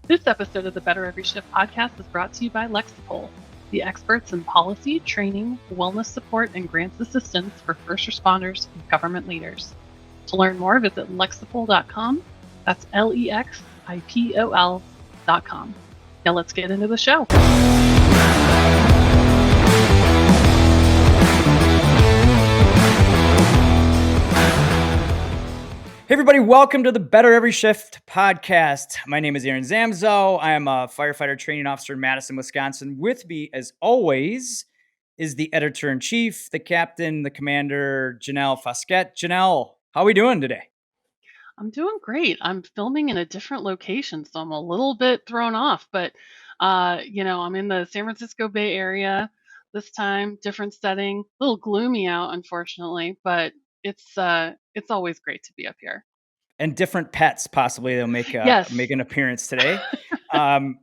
This episode of the Better Every Shift podcast is brought to you by Lexipol, the experts in policy, training, wellness support, and grants assistance for first responders and government leaders. To learn more, visit lexipol.com. That's LEXIPOL.com. Now let's get into the show. Hey everybody, welcome to the Better Every Shift podcast. My name is Aaron Zamzo. I am a firefighter training officer in Madison, Wisconsin. With me, as always, is the editor-in-chief, the captain, the commander, Janelle Fosquet. Janelle, how are we doing today? I'm doing great. I'm filming in a different location, so I'm a little bit thrown off, but I'm in the San Francisco Bay Area this time, different setting, a little gloomy out, unfortunately, but it's always great to be up here. And different pets, possibly, they'll make Yes. an appearance today. And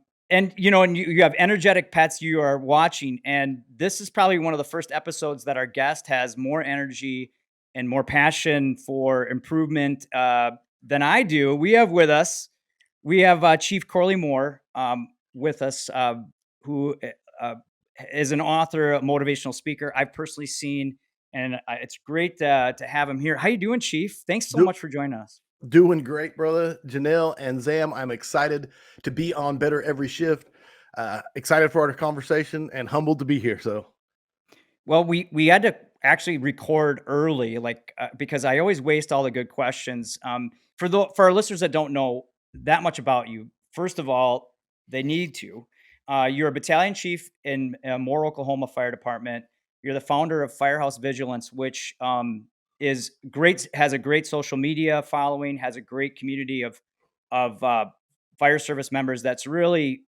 you have energetic pets you are watching, and this is probably one of the first episodes that our guest has more energy and more passion for improvement than I do. We have Chief Corley Moore with us, who is an author, a motivational speaker I've personally seen, and it's great to have him here. How you doing, Chief? Thanks so much for joining us. Doing great, brother. Janelle and Zam, I'm excited to be on Better Every Shift. Excited for our conversation and humbled to be here. Well, we had to actually record early, because I always waste all the good questions. For our listeners that don't know that much about you, first of all, they need to. You're a battalion chief in Moore, Oklahoma Fire Department. You're the founder of Firehouse Vigilance, which is great, has a great social media following, has a great community of fire service members that's really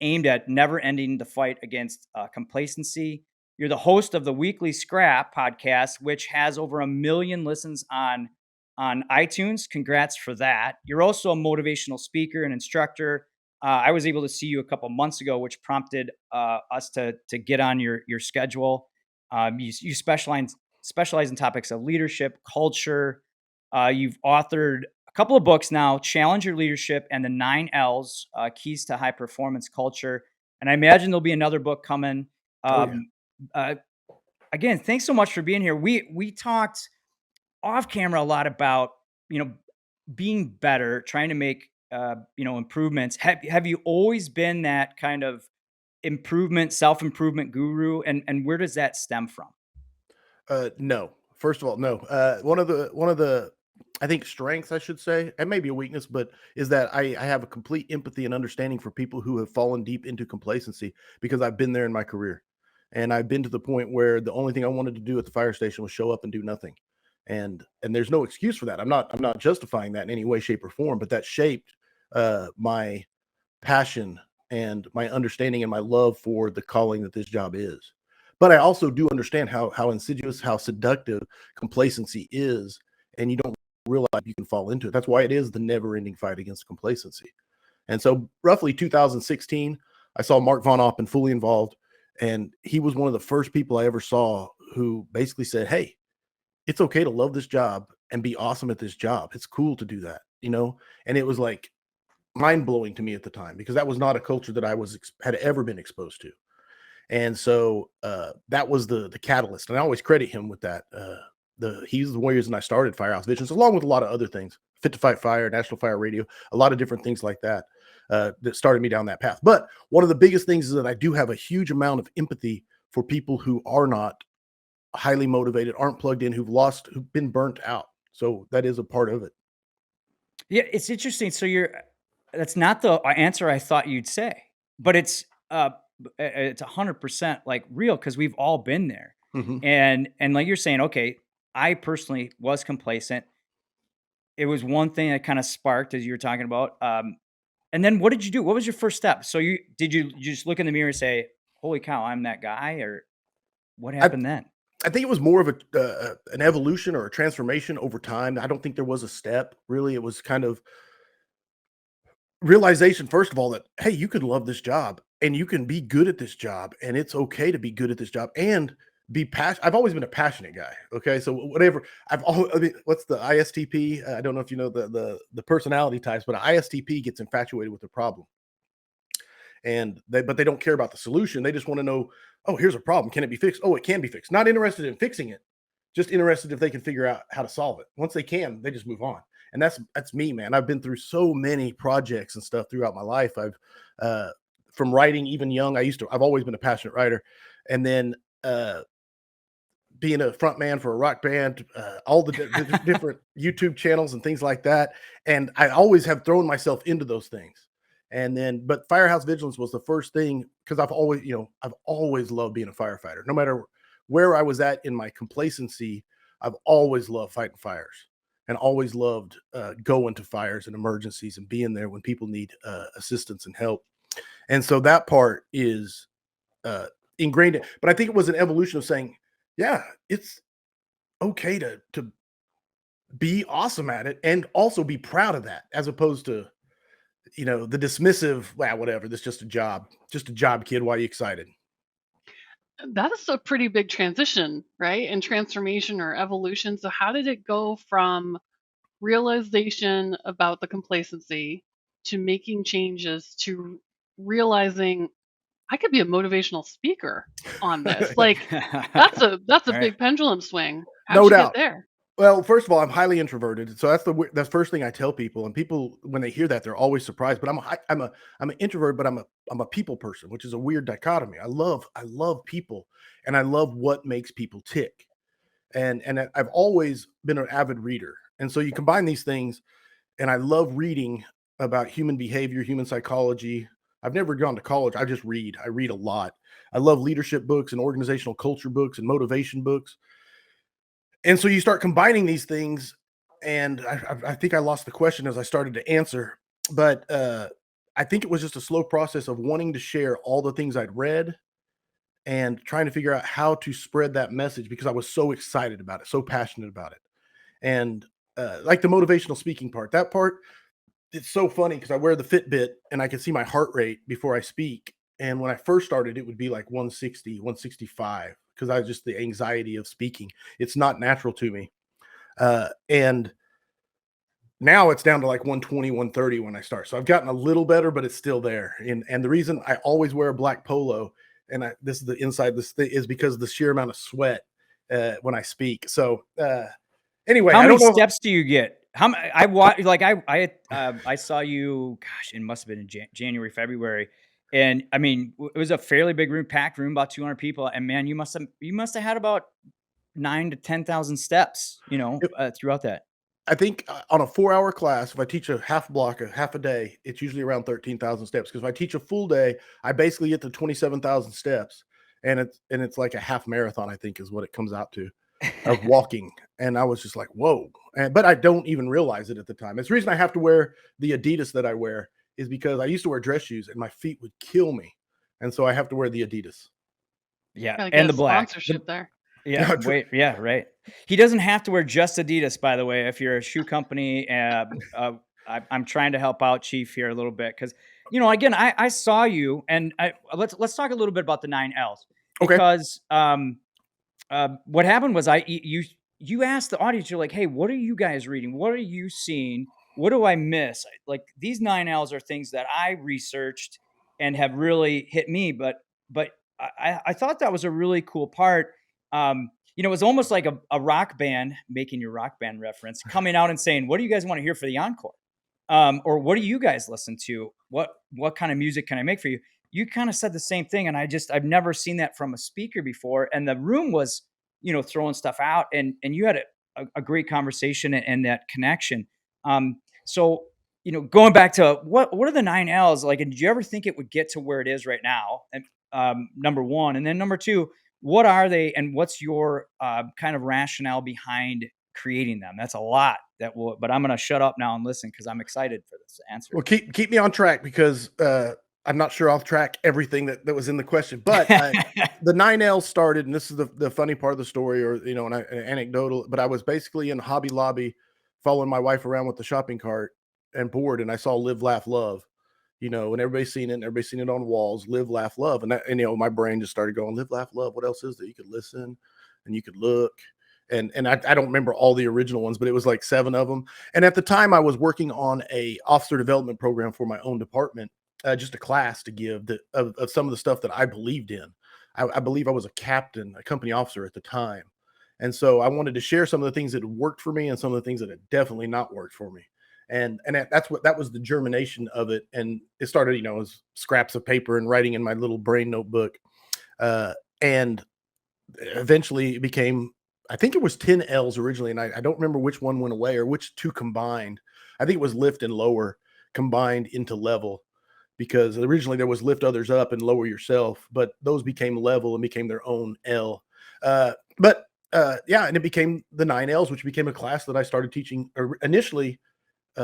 aimed at never ending the fight against complacency. You're the host of the Weekly Scrap podcast, which has over 1 million listens on iTunes. Congrats for that. You're also a motivational speaker and instructor. I was able to see you a couple months ago, which prompted us to get on your schedule. You specialize in topics of leadership, culture. You've authored a couple of books now, Challenge Your Leadership and the 9 L's, Keys to High Performance Culture. And I imagine there'll be another book coming. Again, thanks so much for being here. We talked off camera a lot about, being better, trying to make, improvements. Have you always been that kind of self-improvement guru? And where does that stem from? No. First of all, no. One of the I think strengths, I should say, and maybe a weakness, but is that I have a complete empathy and understanding for people who have fallen deep into complacency, because I've been there in my career. And I've been to the point where the only thing I wanted to do at the fire station was show up and do nothing. And there's no excuse for that. I'm not justifying that in any way, shape, or form, but that shaped my passion and my understanding and my love for the calling that this job is. But I also do understand how insidious, how seductive complacency is, and you don't realize you can fall into it. That's why it is the never-ending fight against complacency. And so roughly 2016, I saw Mark Von Oppen fully involved, and he was one of the first people I ever saw who basically said, hey, it's okay to love this job and be awesome at this job. It's cool to do that, And it was like mind-blowing to me at the time, because that was not a culture that I had ever been exposed to. And so that was the catalyst. And I always credit him with that. He's the reason I started Firehouse Vigilance, along with a lot of other things, Fit to Fight Fire, National Fire Radio, a lot of different things like that, that started me down that path. But one of the biggest things is that I do have a huge amount of empathy for people who are not highly motivated, aren't plugged in, who've been burnt out. So that is a part of it. Yeah, it's interesting. So that's not the answer I thought you'd say, but it's 100% like real, because we've all been there. Mm-hmm. And like you're saying, okay, I personally was complacent. It was one thing that kind of sparked, as you were talking about. And then what did you do? What was your first step? So you just look in the mirror and say, holy cow, I'm that guy? Or what happened then? I think it was more of an evolution or a transformation over time. I don't think there was a step, really. It was kind of realization, first of all, that, hey, you can love this job and you can be good at this job, and it's okay to be good at this job and be passionate. I've always been a passionate guy. Okay. So whatever what's the ISTP? I don't know if you know the personality types, but an ISTP gets infatuated with the problem. but they don't care about the solution. They just want to know, oh, here's a problem. Can it be fixed? Oh, it can be fixed. Not interested in fixing it, just interested if they can figure out how to solve it. Once they can, they just move on. And that's me, man. I've been through so many projects and stuff throughout my life. I've from writing even young. I've always been a passionate writer, and then being a front man for a rock band, all the different YouTube channels and things like that. And I always have thrown myself into those things. And then, but Firehouse Vigilance was the first thing, because I've always loved being a firefighter. No matter where I was at in my complacency, I've always loved fighting fires, and always loved going to fires and emergencies and being there when people need assistance and help. And so that part is ingrained in, but I think it was an evolution of saying, yeah, it's okay to be awesome at it and also be proud of that, as opposed to, the dismissive, well, whatever, this is just a job, kid. Why are you excited? That is a pretty big transition, right? And transformation or evolution. So how did it go from realization about the complacency to making changes to realizing I could be a motivational speaker on this? Like that's a Right. big pendulum swing. How'd No you doubt. get there? Well, first of all, I'm highly introverted, so that's the first thing I tell people. And people, when they hear that, they're always surprised. But I'm an introvert, but I'm a people person, which is a weird dichotomy. I love people, and I love what makes people tick. And I've always been an avid reader, and so you combine these things, and I love reading about human behavior, human psychology. I've never gone to college. I just read. I read a lot. I love leadership books and organizational culture books and motivation books. And so you start combining these things, and I think I lost the question as I started to answer, but I think it was just a slow process of wanting to share all the things I'd read and trying to figure out how to spread that message, because I was so excited about it, so passionate about it. And like the motivational speaking part, that part, it's so funny because I wear the Fitbit and I can see my heart rate before I speak. And when I first started, it would be like 160, 165, because I just the anxiety of speaking. It's not natural to me. And now it's down to like 120, 130 when I start. So I've gotten a little better, but it's still there. And the reason I always wear a black polo, and this is the inside this thing, is because of the sheer amount of sweat when I speak. So anyway, How I many don't know. steps do you get? I saw you, gosh, it must have been in January, February. And I mean, it was a fairly big room, packed room, about 200 people. And man, you must have had about 9 to 10,000 steps, throughout that. I think on a 4-hour class, if I teach a half block, a half a day, it's usually around 13,000 steps. Because if I teach a full day, I basically get to 27,000 steps, and it's like a half marathon, I think, is what it comes out to, of walking. And I was just like, whoa. But I don't even realize it at the time. It's the reason I have to wear the Adidas that I wear, is because I used to wear dress shoes and my feet would kill me. And so I have to wear the Adidas. Yeah. Gotta And get the a black. sponsorship there. Yeah, wait, yeah, right. He doesn't have to wear just Adidas, by the way. If you're a shoe company, I'm trying to help out Chief here a little bit, because again, I saw you, and let's talk a little bit about the 9Ls, Okay. because what happened was you asked the audience, you're like, hey, what are you guys reading? What are you seeing? What do I miss? Like, these 9Ls are things that I researched and have really hit me, but I thought that was a really cool part. It was almost like a rock band, making your rock band reference, coming out and saying, what do you guys want to hear for the encore? Or what do you guys listen to? What kind of music can I make for you? You kind of said the same thing. And I've never seen that from a speaker before. And the room was, throwing stuff out, and you had a great conversation and that connection. So, going back to what are the 9Ls like, and did you ever think it would get to where it is right now? And number one, and then number two, what are they, and what's your kind of rationale behind creating them? That's a lot but I'm going to shut up now and listen, because I'm excited for this answer. Well, keep me on track, because I'm not sure I'll track everything that was in the question, but the 9L started, and this is the funny part of the story, or, an anecdotal, but I was basically in Hobby Lobby following my wife around with the shopping cart and bored. And I saw Live, Laugh, Love, and everybody's seen it, and everybody's seen it on walls, Live, Laugh, Love. And my brain just started going, Live, Laugh, Love. What else is there? You could listen and you could look. And I don't remember all the original ones, but it was like 7 of them. And at the time I was working on a officer development program for my own department. just a class to give of some of the stuff that I believed in. I believe I was a captain, a company officer at the time. And so I wanted to share some of the things that had worked for me and some of the things that had definitely not worked for me. And that was the germination of it. And it started, as scraps of paper and writing in my little brain notebook. And eventually it became, I think it was 10 L's originally. And I don't remember which one went away or which two combined. I think it was lift and lower combined into level, because originally there was lift others up and lower yourself, but those became level and became their own L. And it became the 9 L's, which became a class that I started teaching initially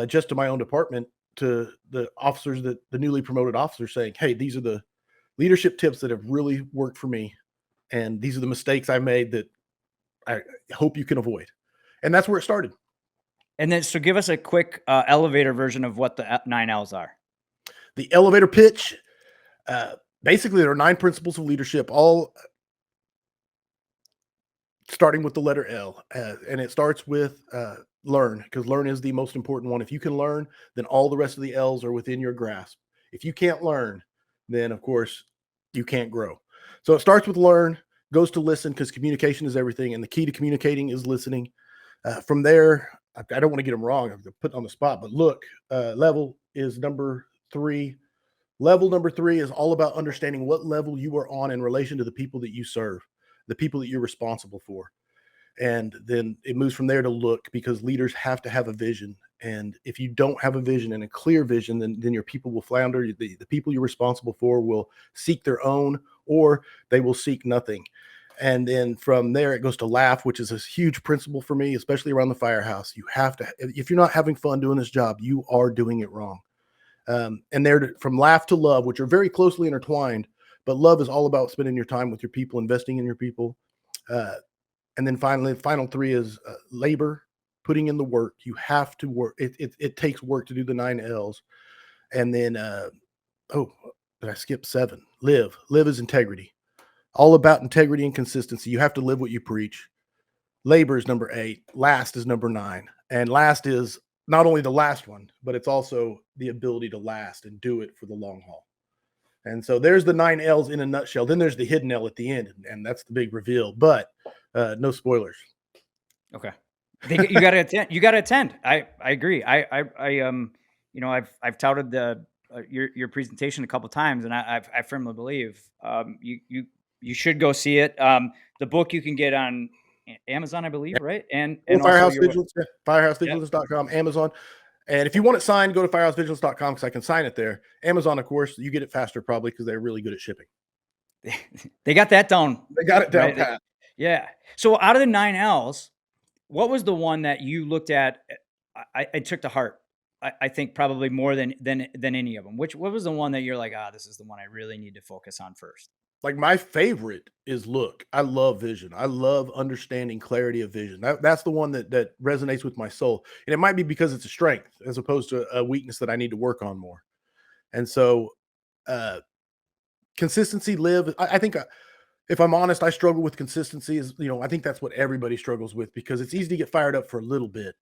just to my own department, to the officers, the newly promoted officers, saying, hey, these are the leadership tips that have really worked for me. And these are the mistakes I made that I hope you can avoid. And that's where it started. And then, so give us a quick elevator version of what the 9 L's are. The elevator pitch, basically there are 9 principles of leadership, all starting with the letter L. And it starts with learn, because learn is the most important one. If you can learn, then all the rest of the L's are within your grasp. If you can't learn, then of course you can't grow. So it starts with learn, goes to listen, because communication is everything. And the key to communicating is listening. From there, I don't want to get them wrong. I'm put on the spot, but look, level is number 3. Level number 3 is all about understanding what level you are on in relation to the people that you serve, the people that you're responsible for. And then it moves from there to look, because leaders have to have a vision. And if you don't have a vision and a clear vision, then your people will flounder. The people you're responsible for will seek their own, or they will seek nothing. And then from there, it goes to laugh, which is a huge principle for me, especially around the firehouse. You have to, if you're not having fun doing this job, you are doing it wrong. And there, from laugh to love, which are very closely intertwined, but love is all about spending your time with your people, investing in your people. And then finally, final 3 is labor, putting in the work. You have to work. It takes work to do the 9 L's. And then, did I skip 7? Live is integrity. All about integrity and consistency. You have to live what you preach. Labor is number 8. Last is number 9. And last is not only the last one, but it's also the ability to last and do it for the long haul. And so there's the 9 L's in a nutshell. Then there's the hidden L at the end, and that's the big reveal. But no spoilers. Okay. You got to attend. You got to attend. I agree. I've touted your presentation a couple of times, and I firmly believe you should go see it. The book you can get on Amazon, I believe, right? And Firehouse Vigilance, firehousevigilance.com, Amazon. And if you want it signed, go to firehousevigilance.com, because I can sign it there. Amazon, of course, you get it faster probably because they're really good at shipping. They got that down. They got it down right? pat. Yeah. So out of the 9 L's, what was the one that you looked at? I took to heart. I think probably more than any of them. What was the one that you're like, this is the one I really need to focus on first? Like, my favorite is look. I love vision. I love understanding clarity of vision. That's the one that resonates with my soul. And it might be because it's a strength as opposed to a weakness that I need to work on more. And so consistency, live. I think if I'm honest, I struggle with consistency. I think that's what everybody struggles with, because it's easy to get fired up for a little bit,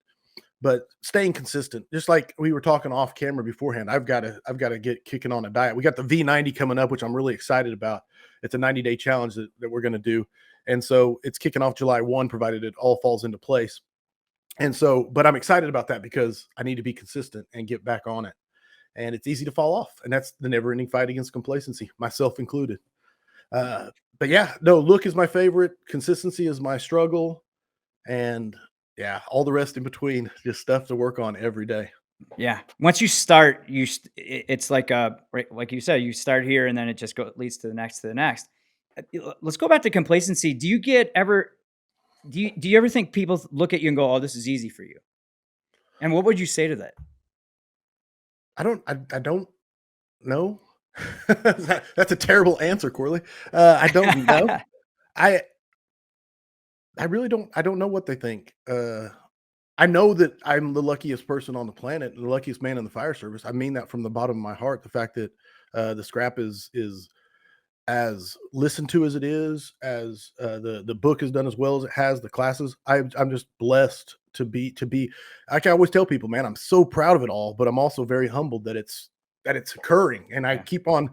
but staying consistent, just like we were talking off camera beforehand, I've got to get kicking on a diet. We got the V90 coming up, which I'm really excited about. It's a 90-day challenge that we're going to do. And so it's kicking off July 1, provided it all falls into place. And so, but I'm excited about that because I need to be consistent and get back on it. And it's easy to fall off. And that's the never ending fight against complacency, myself included. But yeah, no, look is my favorite. Consistency is my struggle. And yeah, all the rest in between, just stuff to work on every day. Yeah. Once you start, it's like like you said, you start here and then it just leads to the next, to the next. Let's go back to complacency. Do you ever think people look at you and go, "Oh, this is easy for you"? And what would you say to that? I don't know. That's a terrible answer, Corley. I don't know. I really don't. I don't know what they think. I know that I'm the luckiest person on the planet, the luckiest man in the fire service. I mean that from the bottom of my heart. The fact that the scrap is as listened to as it is, as the book is done as well as it has, the classes. I'm just blessed to be. I can always tell people, man, I'm so proud of it all, but I'm also very humbled that it's that it's occurring. And I Yeah. keep on.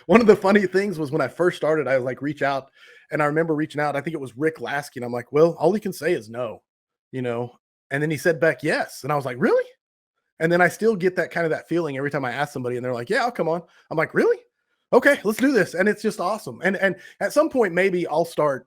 One of the funny things was when I first started, I was like, reach out. And I remember reaching out. I think it was Rick Lasky. And I'm like, well, all he can say is no, you know? And then he said back, yes. And I was like, really? And then I still get that kind of that feeling every time I ask somebody and they're like, yeah, I'll come on. I'm like, really? Okay, let's do this. And it's just awesome. And at some point, maybe I'll start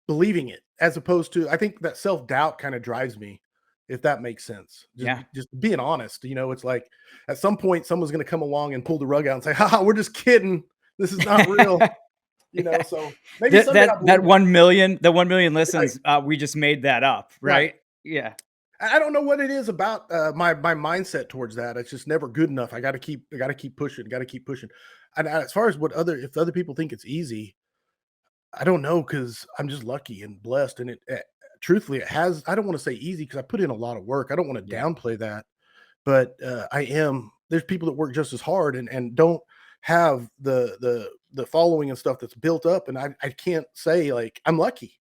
believing it, as opposed to, I think that self-doubt kind of drives me, if that makes sense. Just being honest, you know, it's like at some point someone's going to come along and pull the rug out and say, haha, we're just kidding. This is not real. You know, so maybe that 1 million, the 1 million listens, we just made that up, right? Yeah. I don't know what it is about my mindset towards that. It's just never good enough. I got to keep pushing. And as far as if other people think it's easy, I don't know, because I'm just lucky and blessed. And truthfully, it has. I don't want to say easy because I put in a lot of work. I don't want to downplay that, but I am. There's people that work just as hard and don't have the following and stuff that's built up. And I can't say like I'm lucky.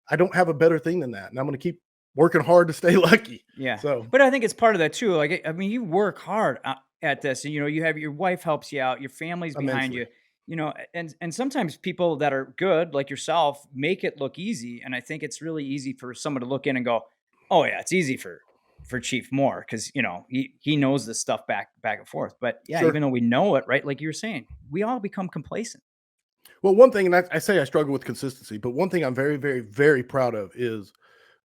I don't have a better thing than that, and I'm going to keep working hard to stay lucky. Yeah. So, but I think it's part of that too. Like, I mean, you work hard at this, and, you know, you have your wife helps you out, your family's behind you, you know, and sometimes people that are good, like yourself, make it look easy. And I think it's really easy for someone to look in and go, oh yeah, it's easy for Chief Moore, because, you know, he knows this stuff back and forth. But yeah, even though we know it, right, like you were saying, we all become complacent. Well, one thing, and I say I struggle with consistency, but one thing I'm very, very, very proud of is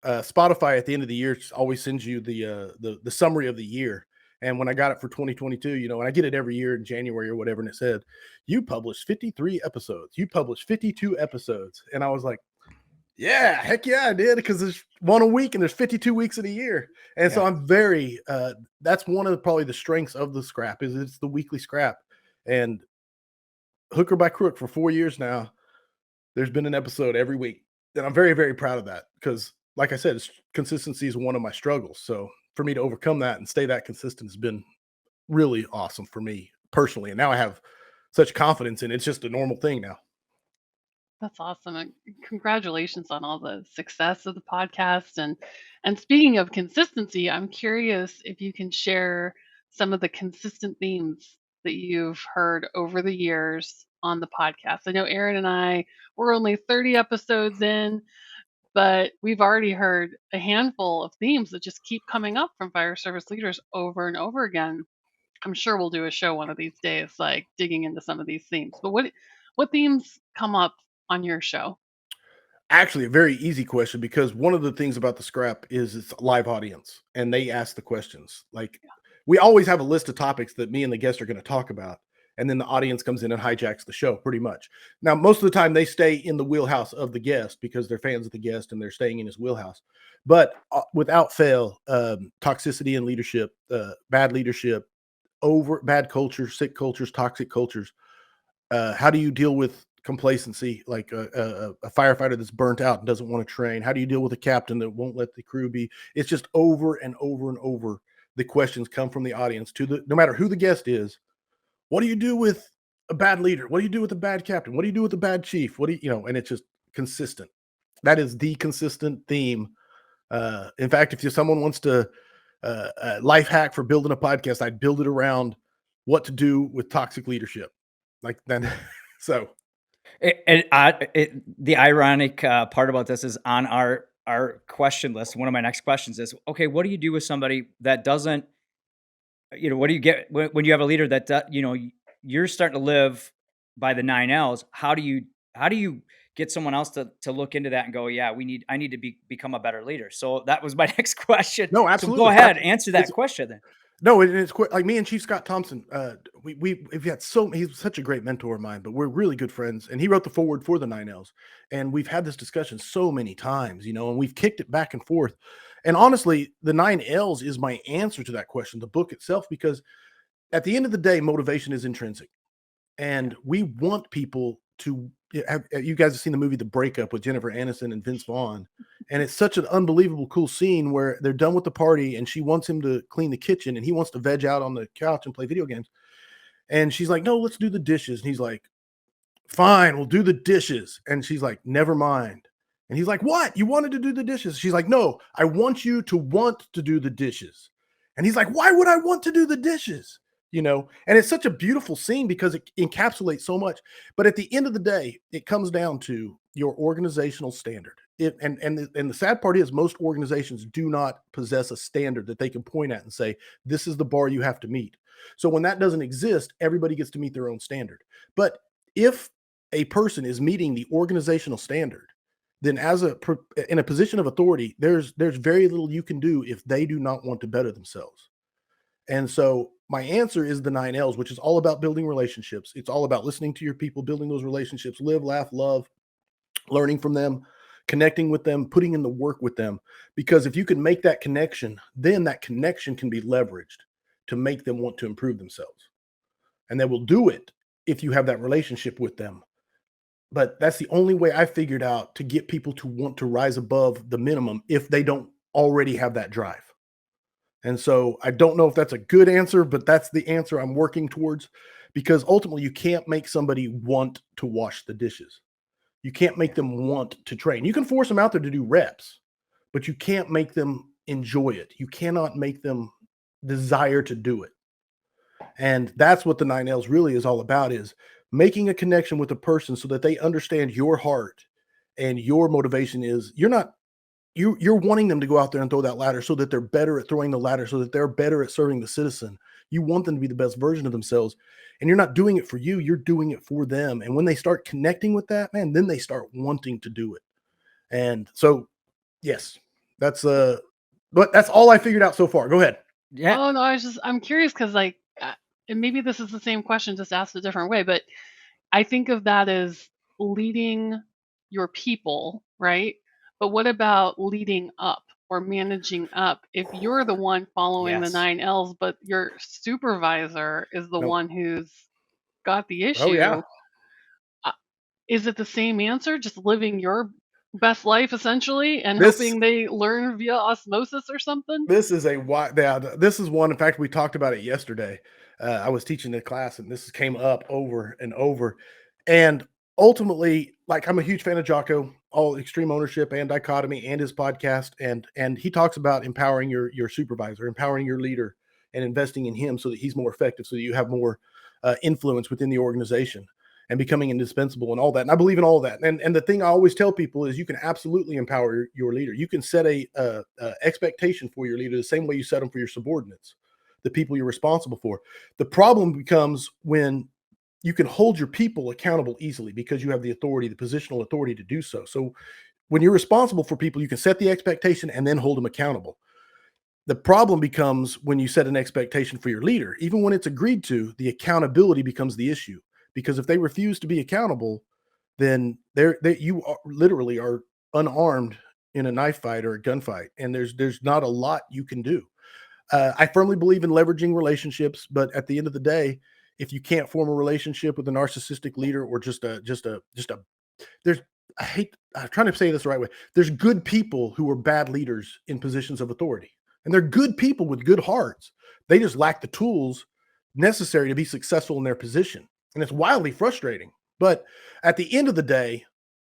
Spotify at the end of the year always sends you the summary of the year. And when I got it for 2022, you know, and I get it every year in January or whatever, and it said, you published 53 episodes, you published 52 episodes. And I was like, yeah, heck yeah, I did, because there's one a week and there's 52 weeks in a year. And so I'm very, that's one of probably the strengths of the scrap, is it's the weekly scrap. And hook or by crook, for 4 years now, there's been an episode every week. And I'm very, very proud of that, because like I said, consistency is one of my struggles. So for me to overcome that and stay that consistent has been really awesome for me personally. And now I have such confidence in it. It's just a normal thing now. That's awesome. And congratulations on all the success of the podcast. And speaking of consistency, I'm curious if you can share some of the consistent themes that you've heard over the years on the podcast. I know Aaron and I, we're only 30 episodes in, but we've already heard a handful of themes that just keep coming up from fire service leaders over and over again. I'm sure we'll do a show one of these days, like digging into some of these themes. But what themes come up on your show? Actually, a very easy question, because one of the things about the scrap is it's a live audience and they ask the questions. Like, we always have a list of topics that me and the guest are going to talk about, and then the audience comes in and hijacks the show pretty much. Now, most of the time they stay in the wheelhouse of the guest because they're fans of the guest and they're staying in his wheelhouse. But without fail, toxicity in leadership, bad leadership, bad cultures, sick cultures, toxic cultures. How do you deal with complacency, like a firefighter that's burnt out and doesn't want to train? How do you deal with a captain that won't let the crew be? It's just over and over and over. The questions come from the audience no matter who the guest is. What do you do with a bad leader? What do you do with a bad captain? What do you do with a bad chief? What do you know? And it's just consistent. That is the consistent theme. In fact, if someone wants to a life hack for building a podcast, I'd build it around what to do with toxic leadership. Like then, so. The ironic part about this is on our question list. One of my next questions is, okay, what do you do with somebody that doesn't, you know, what do you get when you have a leader that, you know, you're starting to live by the 9 L's? How do you get someone else to look into that and go, yeah, I need to become a better leader? So that was my next question. No, absolutely. So go ahead, answer that question then. No, it's quick. Like me and Chief Scott Thompson, we've had he's such a great mentor of mine, but we're really good friends. And he wrote the foreword for the 9 L's. And we've had this discussion so many times, you know, and we've kicked it back and forth. And honestly, the 9 L's is my answer to that question, the book itself, because at the end of the day, motivation is intrinsic. And we want people to you guys have seen the movie The Breakup with Jennifer Aniston and Vince Vaughn. And it's such an unbelievable cool scene where they're done with the party and she wants him to clean the kitchen and he wants to veg out on the couch and play video games. And she's like, no, let's do the dishes. And he's like, fine, we'll do the dishes. And she's like, never mind. And he's like, what? You wanted to do the dishes? She's like, no, I want you to want to do the dishes. And he's like, why would I want to do the dishes? You know, and it's such a beautiful scene because it encapsulates so much. But at the end of the day, it comes down to your organizational standard. And the sad part is most organizations do not possess a standard that they can point at and say, this is the bar you have to meet. So when that doesn't exist, everybody gets to meet their own standard. But if a person is meeting the organizational standard, then in a position of authority, there's very little you can do if they do not want to better themselves. And so my answer is the 9 L's, which is all about building relationships. It's all about listening to your people, building those relationships, live, laugh, love, learning from them, connecting with them, putting in the work with them. Because if you can make that connection, then that connection can be leveraged to make them want to improve themselves. And they will do it if you have that relationship with them. But that's the only way I figured out to get people to want to rise above the minimum if they don't already have that drive. And so I don't know if that's a good answer, but that's the answer I'm working towards, because ultimately you can't make somebody want to wash the dishes. You can't make them want to train. You can force them out there to do reps, but you can't make them enjoy it. You cannot make them desire to do it. And that's what the 9 L's really is all about, is making a connection with a person so that they understand your heart and your motivation is you're wanting them to go out there and throw that ladder so that they're better at throwing the ladder, so that they're better at serving the citizen. You want them to be the best version of themselves, and you're not doing it for you. You're doing it for them. And when they start connecting with that, man, then they start wanting to do it. And so, yes, but that's all I figured out so far. Go ahead. Yeah. Oh no, I'm curious because and maybe this is the same question, just asked a different way, but I think of that as leading your people, right? But what about leading up or managing up? If you're the one following the Yes. 9 L's, but your supervisor is the Nope. one who's got the Oh, yeah. issue, is it the same answer? Just living your best life essentially and hoping they learn via osmosis or something? This is this is one. In fact, we talked about it yesterday. I was teaching a class, and this came up over and over. And ultimately, like, I'm a huge fan of Jocko, all extreme ownership and dichotomy, and his podcast. And he talks about empowering your supervisor, empowering your leader, and investing in him so that he's more effective, so that you have more influence within the organization, and becoming indispensable and all that. And I believe in all of that. And the thing I always tell people is you can absolutely empower your leader. You can set a expectation for your leader the same way you set them for your subordinates, the people you're responsible for. The problem becomes when you can hold your people accountable easily because you have the authority, the positional authority to do so. So when you're responsible for people, you can set the expectation and then hold them accountable. The problem becomes when you set an expectation for your leader. Even when it's agreed to, the accountability becomes the issue. Because if they refuse to be accountable, then you literally are unarmed in a knife fight or a gunfight, and there's not a lot you can do. I firmly believe in leveraging relationships, but at the end of the day, if you can't form a relationship with a narcissistic leader or I'm trying to say this the right way. There's good people who are bad leaders in positions of authority, and they're good people with good hearts. They just lack the tools necessary to be successful in their position. And it's wildly frustrating. But at the end of the day,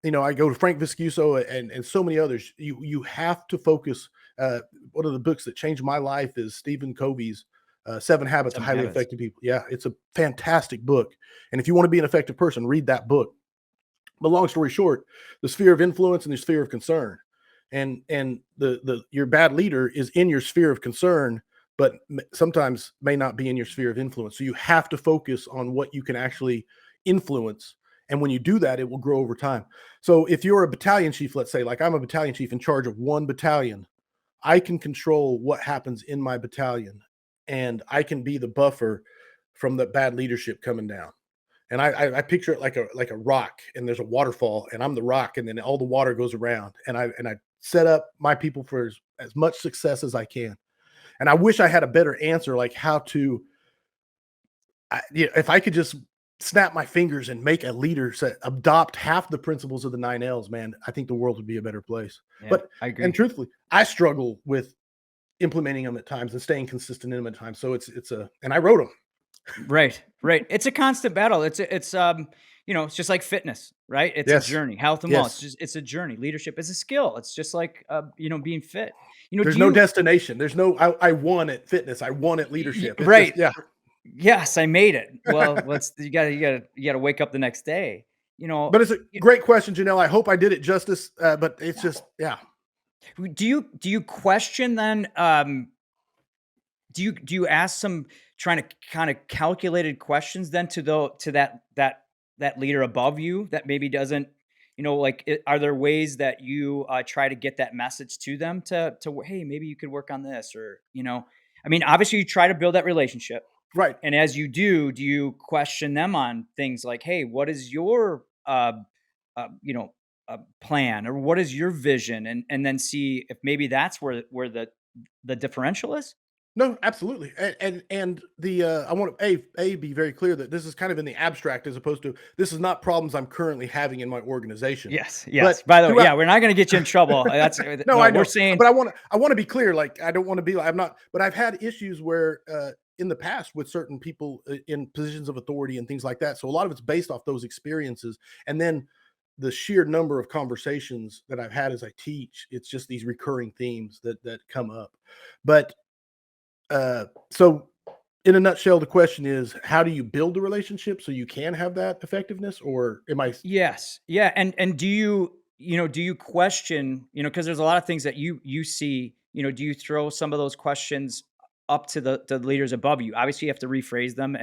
I go to Frank Viscuso and so many others. You have to focus. One of the books that changed my life is Stephen Covey's 7 Habits of Highly Effective People. Yeah, it's a fantastic book. And if you want to be an effective person, read that book. But long story short, the sphere of influence and the sphere of concern, and your bad leader is in your sphere of concern, but sometimes may not be in your sphere of influence. So you have to focus on what you can actually influence. And when you do that, it will grow over time. So if you're a battalion chief, let's say, like I'm a battalion chief in charge of one battalion, I can control what happens in my battalion, and I can be the buffer from the bad leadership coming down. And I picture it like a rock, and there's a waterfall, and I'm the rock, and then all the water goes around, and I set up my people for as much success as I can. And I wish I had a better answer, like how to, if I could just snap my fingers and make a leader adopt half the principles of the 9 L's, man, I think the world would be a better place. Yeah, but I agree. And truthfully, I struggle with implementing them at times and staying consistent in them at times. So and I wrote them. Right. It's a constant battle. it's just like fitness, right? It's a Yes. journey. Health and Yes. wellness, it's a journey. Leadership is a skill. It's just like, being fit. There's Do no you, destination. There's no, I won at fitness. I won at leadership. It's just, right? yeah. Yes, I made it. Well, you gotta wake up the next day. But it's a great question, Janelle. I hope I did it justice. But it's just, yeah. Do you question then? Do you ask some trying to kind of calculated questions then to that leader above you that maybe doesn't, are there ways that you try to get that message to them to hey, maybe you could work on this, or I mean, obviously you try to build that relationship, Right. and as you do you question them on things like, hey, what is your plan, or what is your vision, and then see if maybe that's where the differential is. No, absolutely. And the I want to be very clear that this is kind of in the abstract as opposed to this is not problems I'm currently having in my organization. Yes, But yes. By the way, throughout yeah, we're not going to get you in trouble. That's No, no. I We're know. saying But I want to be clear. Like I don't want to be like I'm not. But I've had issues where in the past with certain people in positions of authority and things like that. So a lot of it's based off those experiences, and then the sheer number of conversations that I've had as I teach. It's just these recurring themes that come up. But so in a nutshell, the question is, how do you build a relationship so you can have that effectiveness? Or am I yes, yeah, and do you question, because there's a lot of things that you see, do you throw some of those questions up to the leaders above you? Obviously, you have to rephrase them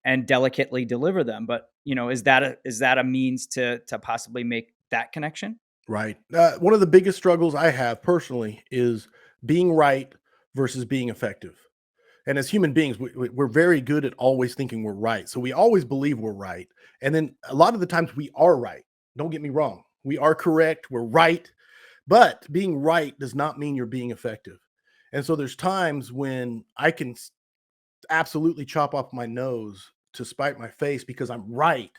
and delicately deliver them, but is that a means to possibly make that connection? right? One of the biggest struggles I have personally is being right versus being effective. And as human beings, we're very good at always thinking we're right. So we always believe we're right. And then a lot of the times we are right. Don't get me wrong. We are correct. We're right. But being right does not mean you're being effective. And so there's times when I can absolutely chop off my nose to spite my face because I'm right.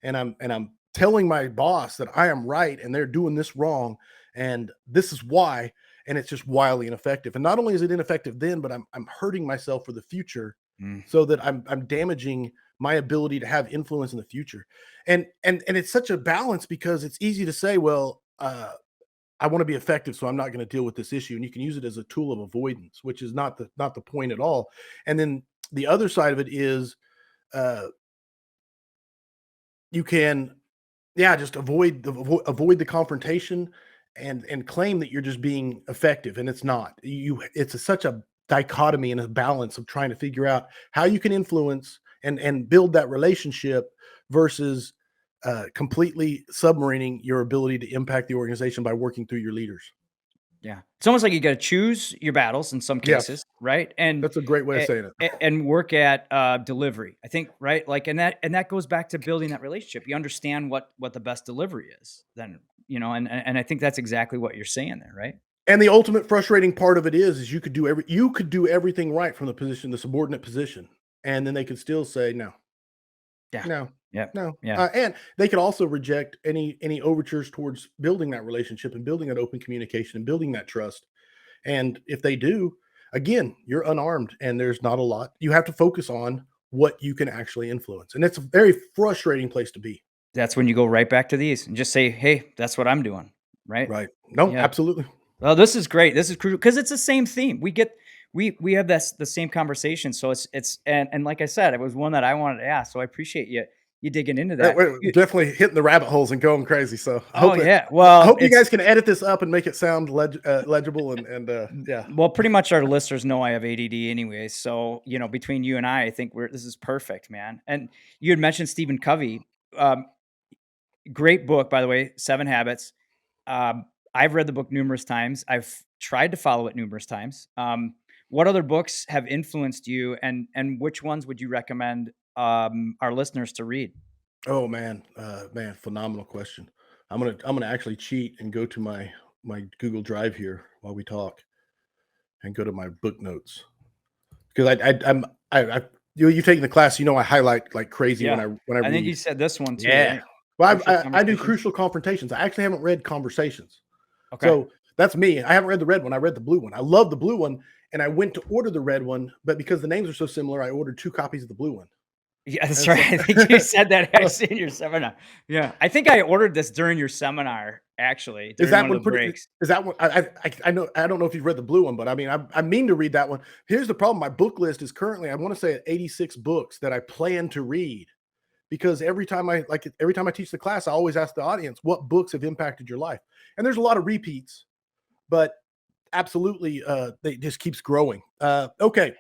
And I'm telling my boss that I am right and they're doing this wrong. And this is why. And it's just wildly ineffective. And not only is it ineffective then, but I'm hurting myself for the future Mm. so that I'm damaging my ability to have influence in the future. And it's such a balance because it's easy to say, well, I want to be effective, so I'm not going to deal with this issue. And you can use it as a tool of avoidance, which is not the point at all. And then the other side of it is uh, you can, yeah, just avoid the confrontation and claim that you're just being effective, and it's not. Such a dichotomy and a balance of trying to figure out how you can influence and build that relationship versus completely submarining your ability to impact the organization by working through your leaders. Yeah. It's almost like you gotta choose your battles in some Yes, cases, right? And that's a great way of a saying it. and work at, delivery. I think, right? Like, and that goes back to building that relationship. You understand what the best delivery is then, and I think that's exactly what you're saying there, right? And the ultimate frustrating part of it is you could do everything right from the subordinate position, and then they could still say no. Yeah. No, Yeah. no, Yeah. and they could also reject any overtures towards building that relationship and building that open communication and building that trust. And if they do, again, you're unarmed, and there's not a lot. You have to focus on what you can actually influence, and it's a very frustrating place to be. That's when you go right back to these and just say, "Hey, that's what I'm doing." Right? Right? No, Yeah. absolutely. Well, this is great. This is crucial because it's the same theme. We have this the same conversation. So it's and like I said, it was one that I wanted to ask. So I appreciate you digging into that. We're definitely hitting the rabbit holes and going crazy. So Oh yeah. I Well, hope you guys can edit this up and make it sound legible and yeah. well, pretty much our listeners know I have ADD anyway. So between you and I think this is perfect, man. And you had mentioned Stephen Covey. Um, Great book, by the way, 7 Habits. I've read the book numerous times. I've tried to follow it numerous times. What other books have influenced you, and which ones would you recommend our listeners to read? Oh man, phenomenal question. I'm gonna actually cheat and go to my Google Drive here while we talk and go to my book notes because you've taken the class. I highlight like crazy Yeah, when I I think you read. said this one too, Yeah. right? Well, Crucial I do Conversations? crucial confrontations. I actually haven't read conversations. Okay. So that's me. I haven't read the red one. I read the blue one. I love the blue one. And I went to order the red one, but because the names are so similar, I ordered 2 copies of the blue one. Yeah, that's And so, right. I think you said that actually in your seminar. Yeah. I think I ordered this during your seminar, actually, is during that one of one the pretty? breaks. Is that one? I know. I don't know if you've read the blue one, but I mean, I mean to read that one. Here's the problem: my book list is currently, I want to say, at 86 books that I plan to read. Because every time I teach the class, I always ask the audience, what books have impacted your life? And there's a lot of repeats, but absolutely, it just keeps growing. Okay.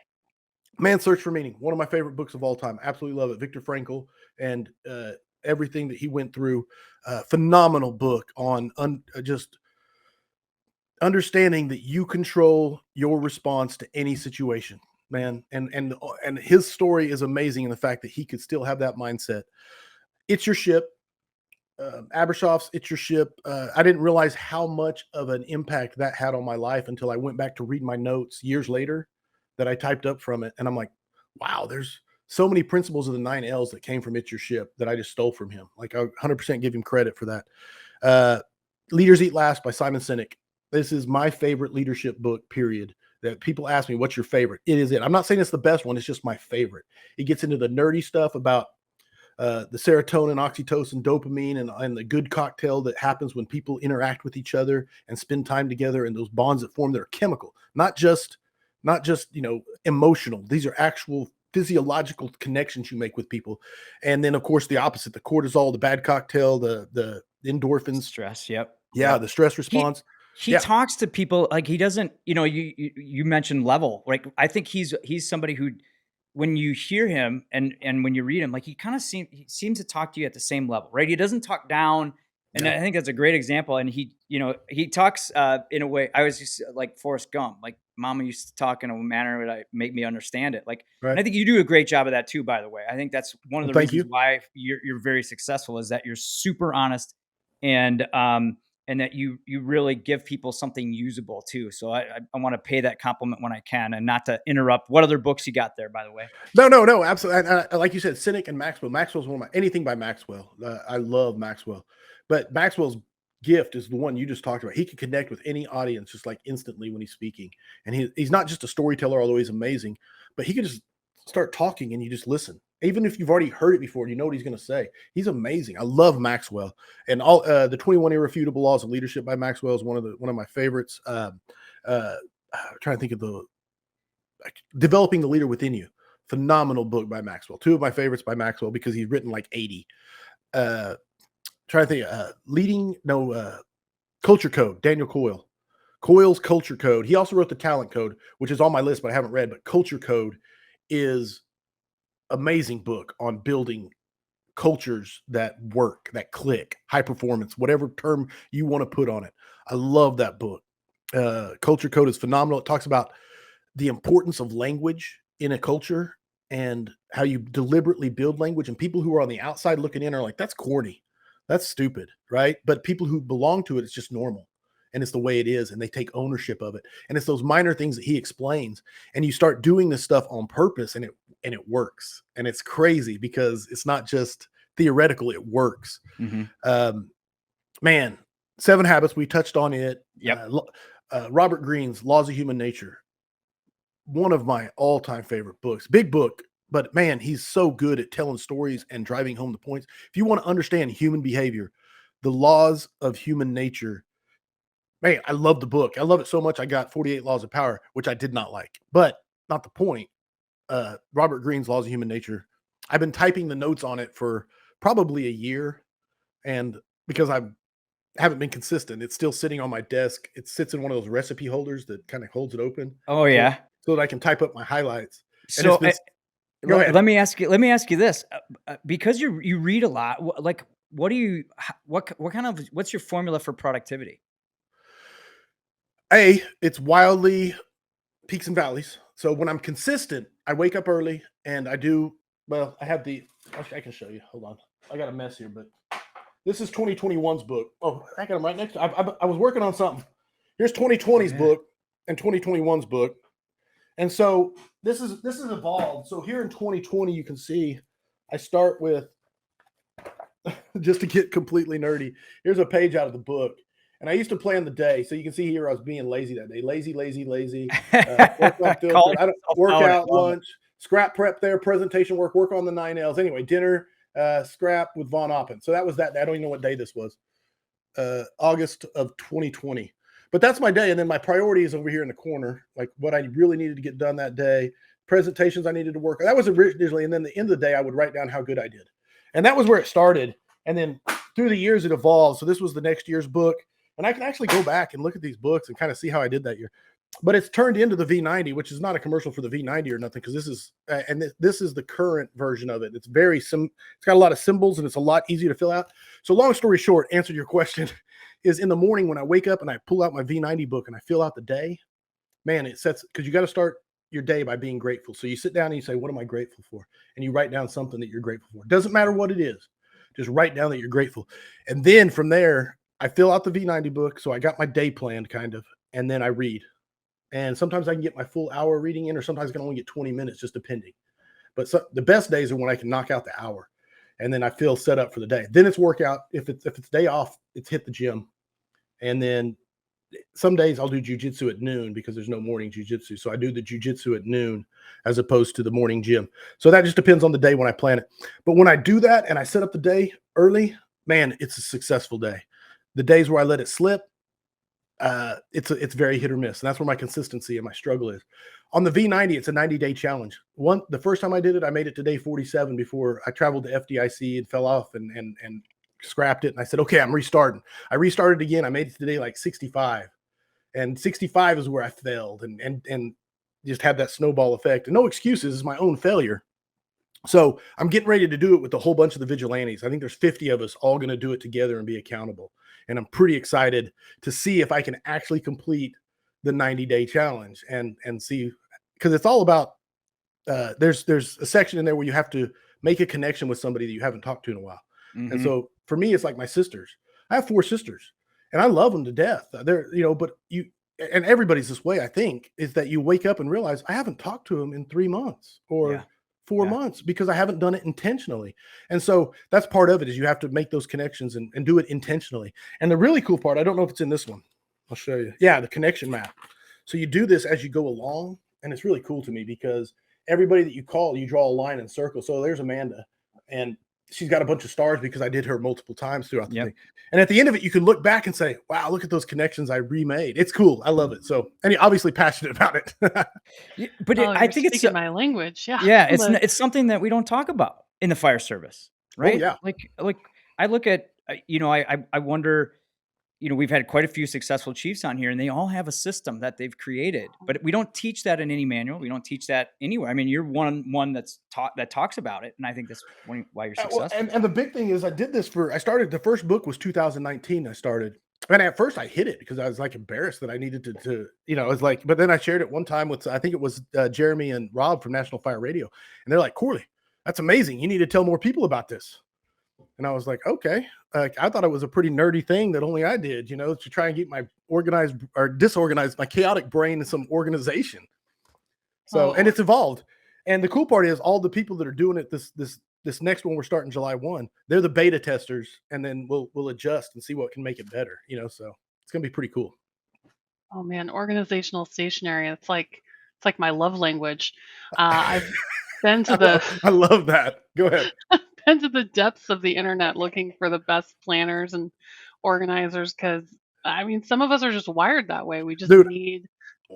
Man's Search for Meaning, one of my favorite books of all time. Absolutely love it. Viktor Frankl and everything that he went through. Phenomenal book on just understanding that you control your response to any situation, man. And his story is amazing in the fact that he could still have that mindset. It's Your Ship. Abershoff's It's Your Ship. I didn't realize how much of an impact that had on my life until I went back to read my notes years later that I typed up from it. And I'm like, wow, there's so many principles of the 9 L's that came from It's Your Ship that I just stole from him. Like, I 100% give him credit for that. Uh, Leaders Eat Last by Simon Sinek. This is my favorite leadership book, period. That people ask me, what's your favorite? It is it. I'm not saying it's the best one. It's just my favorite. It gets into the nerdy stuff about the serotonin, oxytocin, dopamine, and the good cocktail that happens when people interact with each other and spend time together, and those bonds that form that are chemical, not just emotional. These are actual physiological connections you make with people. And then, of course, the opposite, the cortisol, the bad cocktail, the endorphins. Stress. Yep. Yeah, Yep. the stress He response. he Yeah, talks to people like he doesn't, you mentioned level. Like I think he's somebody who when you hear him and when you read him, like he seems to talk to you at the same level, right? He doesn't talk down. And yeah, I think that's a great example. And he talks in a way I was just like Forrest Gump, like mama used to talk in a manner that make me understand it. Like, and right. I think you do a great job of that too, by the way. I think that's one of Well, the thank reasons you. why you're very successful is that you're super honest and and that you really give people something usable too. So I want to pay that compliment when I can, and not to interrupt. What other books you got there, by the way? No, absolutely. Like you said, Cynic and Maxwell. Maxwell's one of my anything by Maxwell. I love Maxwell, but Maxwell's gift is the one you just talked about. He can connect with any audience just like instantly when he's speaking, and he's not just a storyteller, although he's amazing, but he can just start talking and you just listen. Even if you've already heard it before, you know what he's going to say. He's amazing. I love Maxwell, and all the 21 Irrefutable Laws of Leadership by Maxwell is one of my favorites. I'm trying to think of the Developing the Leader Within You. Phenomenal book by Maxwell. Two of my favorites by Maxwell because he's written like 80. Trying to think, Culture Code, Daniel Coyle. Coyle's Culture Code. He also wrote the Talent Code, which is on my list, but I haven't read. But Culture Code is amazing book on building cultures that work, that click, high performance, whatever term you want to put on it. I love that book. Culture Code is phenomenal. It talks about the importance of language in a culture and how you deliberately build language. And people who are on the outside looking in are like, that's corny. That's stupid. Right. But people who belong to it, it's just normal. And it's the way it is. And they take ownership of it. And it's those minor things that he explains. And you start doing this stuff on purpose and it works. And it's crazy because it's not just theoretical, it works. Mm-hmm. Man, 7 Habits, we touched on it. Yep. Robert Greene's Laws of Human Nature. One of my all-time favorite books. Big book, but man, he's so good at telling stories and driving home the points. If you want to understand human behavior, the laws of human nature, man, I love the book. I love it so much I got 48 Laws of Power, which I did not like, but not the point. Robert Greene's Laws of Human Nature. I've been typing the notes on it for probably a year, and because I haven't been consistent, it's still sitting on my desk. It sits in one of those recipe holders that kind of holds it open. Oh So yeah. so that I can type up my highlights. And it's So been Go ahead. let me ask you. Let me ask you this: because you read a lot, like what do you what kind of what's your formula for productivity? It's wildly peaks and valleys. So when I'm consistent, I wake up early and I do well. I can show you. Hold on, I got a mess here, but this is 2021's book. Oh, I got them right next to. I was working on something. Here's 2020's book and 2021's book, and so this is evolved. So here in 2020, you can see I start with just to get completely nerdy. Here's a page out of the book. And I used to plan the day. So you can see here I was being lazy that day. Lazy. Workout, Calling I don't yourself out, I workout, love it. lunch, scrap prep there, presentation work on the 9Ls. Anyway, dinner, scrap with Von Oppen. So that was that. I don't even know what day this was. August of 2020. But that's my day. And then my priority is over here in the corner, like what I really needed to get done that day, presentations I needed to work. That was originally, and then the end of the day, I would write down how good I did. And that was where it started. And then through the years, it evolved. So this was the next year's book. And I can actually go back and look at these books and kind of see how I did that year. But it's turned into the V90, which is not a commercial for the V90 or nothing, because this is this is the current version of it. It's very it's got a lot of symbols and it's a lot easier to fill out. So long story short, answer to your question is in the morning when I wake up and I pull out my V90 book and I fill out the day, man, it sets, because you got to start your day by being grateful. So you sit down and you say, what am I grateful for? And you write down something that you're grateful for. It doesn't matter what it is. Just write down that you're grateful. And then from there, I fill out the V90 book. So I got my day planned kind of, and then I read. And sometimes I can get my full hour reading in, or sometimes I can only get 20 minutes, just depending. But the best days are when I can knock out the hour, and then I feel set up for the day. Then it's workout. If it's day off, it's hit the gym. And then some days I'll do jujitsu at noon because there's no morning jujitsu. So I do the jujitsu at noon as opposed to the morning gym. So that just depends on the day when I plan it. But when I do that and I set up the day early, man, it's a successful day. The days where I let it slip, it's very hit or miss. And that's where my consistency and my struggle is. On the V90, it's a 90-day challenge. The first time I did it, I made it to day 47 before I traveled to FDIC and fell off and scrapped it. And I said, okay, I'm restarting. I restarted again. I made it to day like 65. And 65 is where I failed and just had that snowball effect. And no excuses, it's my own failure. So I'm getting ready to do it with a whole bunch of the vigilantes. I think there's 50 of us all going to do it together and be accountable. And I'm pretty excited to see if I can actually complete the 90-day challenge and see, because it's all about, there's a section in there where you have to make a connection with somebody that you haven't talked to in a while. Mm-hmm. And so for me, it's like my sisters. I have 4 sisters and I love them to death. They're, but and everybody's this way, I think, is that you wake up and realize I haven't talked to them in 3 months or 4 months because I haven't done it intentionally. And so that's part of it, is you have to make those connections and do it intentionally. And the really cool part, I don't know if it's in this one. I'll show you. Yeah, the connection map. So you do this as you go along, and it's really cool to me because everybody that you call, you draw a line and circle. So there's Amanda, and she's got a bunch of stars because I did her multiple times throughout the thing. And at the end of it, you can look back and say, wow, look at those connections I remade. It's cool. I love it. So, and you're obviously passionate about it. But I think it's my language. Yeah. Yeah. It's something that we don't talk about in the fire service, right? Oh, yeah. Like I look at, I wonder, we've had quite a few successful chiefs on here and they all have a system that they've created, but we don't teach that in any manual. We don't teach that anywhere. I mean, you're one that's taught, that talks about it. And I think that's why you're successful. And the big thing is I did this the first book was 2019. I started. And at first I hid it because I was like embarrassed that I needed to it was like, but then I shared it one time with, I think it was Jeremy and Rob from National Fire Radio. And they're like, Corley, that's amazing. You need to tell more people about this. And I was like, okay. I thought it was a pretty nerdy thing that only I did, to try and get my organized or disorganized, my chaotic brain in some organization. So, and it's evolved. And the cool part is all the people that are doing it, this next one we're starting July 1, they're the beta testers, and then we'll adjust and see what can make it better, so it's going to be pretty cool. Oh man, organizational stationery. It's like my love language. I've been to I love that. Go ahead. Been to the depths of the internet looking for the best planners and organizers, because I mean, some of us are just wired that way. We just need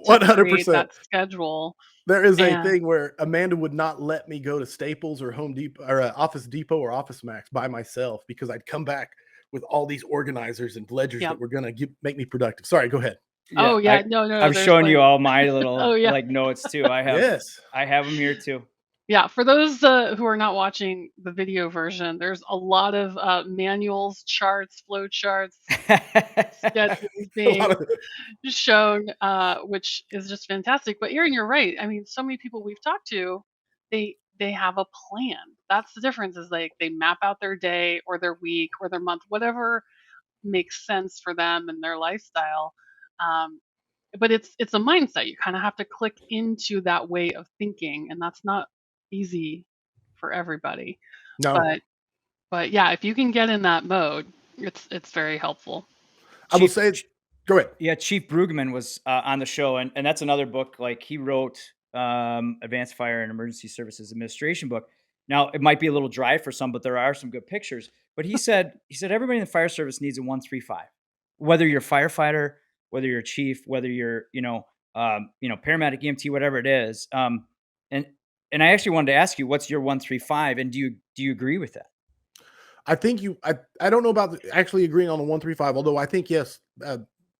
to 100%. Create that schedule. There is a thing where Amanda would not let me go to Staples or Home Depot or Office Depot or Office Max by myself because I'd come back with all these organizers and ledgers that were going to make me productive. Sorry, go ahead. Yeah, no. I'm showing you all my little notes too. I have them here too. Yeah, for those who are not watching the video version, there's a lot of manuals, charts, flow charts, schedules being shown, which is just fantastic. But Aaron, you're right. I mean, so many people we've talked to, they have a plan. That's the difference, is like they map out their day or their week or their month, whatever makes sense for them and their lifestyle. But it's a mindset. You kind of have to click into that way of thinking, and that's not easy for everybody. No. But yeah, if you can get in that mode, it's very helpful. I will say, go ahead. Yeah, Chief Brueggemann was on the show, and that's another book. Like he wrote Advanced Fire and Emergency Services Administration book. Now, it might be a little dry for some, but there are some good pictures. But he said everybody in the fire service needs a 135. Whether you're a firefighter, whether you're a chief, whether you're, paramedic, EMT, whatever it is. And I actually wanted to ask you, what's your 135? And do you agree with that? I think I don't know about actually agreeing on the 135, although I think, yes,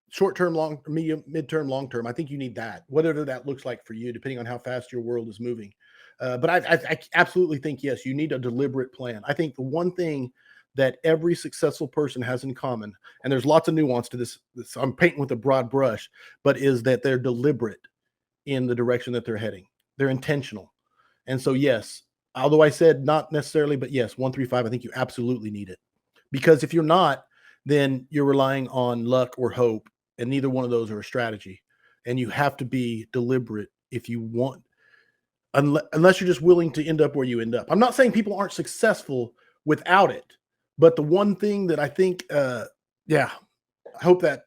short term, long, medium, midterm, long term, I think you need that, whatever that looks like for you, depending on how fast your world is moving. But I absolutely think, yes, you need a deliberate plan. I think the one thing that every successful person has in common, and there's lots of nuance to this I'm painting with a broad brush, but is that they're deliberate in the direction that they're heading. They're intentional. And so, yes, although I said not necessarily, but yes, 135, I think you absolutely need it. Because if you're not, then you're relying on luck or hope, and neither one of those are a strategy. And you have to be deliberate if you want, unless you're just willing to end up where you end up. I'm not saying people aren't successful without it, but the one thing that I think, I hope that,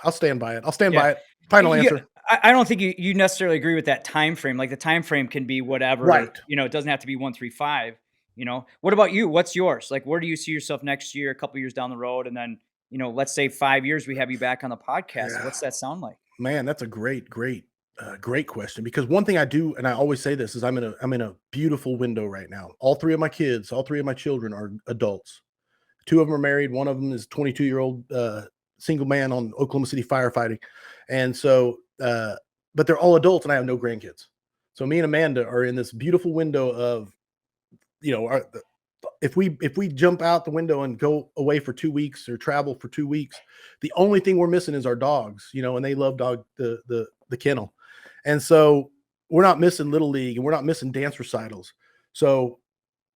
I'll stand by it. I'll stand by it. Final answer. I don't think you necessarily agree with that time frame. Like the time frame can be whatever, right? It doesn't have to be 135. What about you? What's yours? Like, where do you see yourself next year, a couple years down the road, and then let's say 5 years we have you back on the podcast. Yeah. What's that sound like? Man, that's a great question, because one thing I do, and I always say this, is I'm in a beautiful window right now. All three of my children are adults. Two of them are married. One of them is 22-year-old single man on Oklahoma City firefighting. And so, but they're all adults, and I have no grandkids. So me and Amanda are in this beautiful window of, if we jump out the window and go away for 2 weeks or travel for 2 weeks, the only thing we're missing is our dogs, and they love the kennel. And so we're not missing Little League, and we're not missing dance recitals. So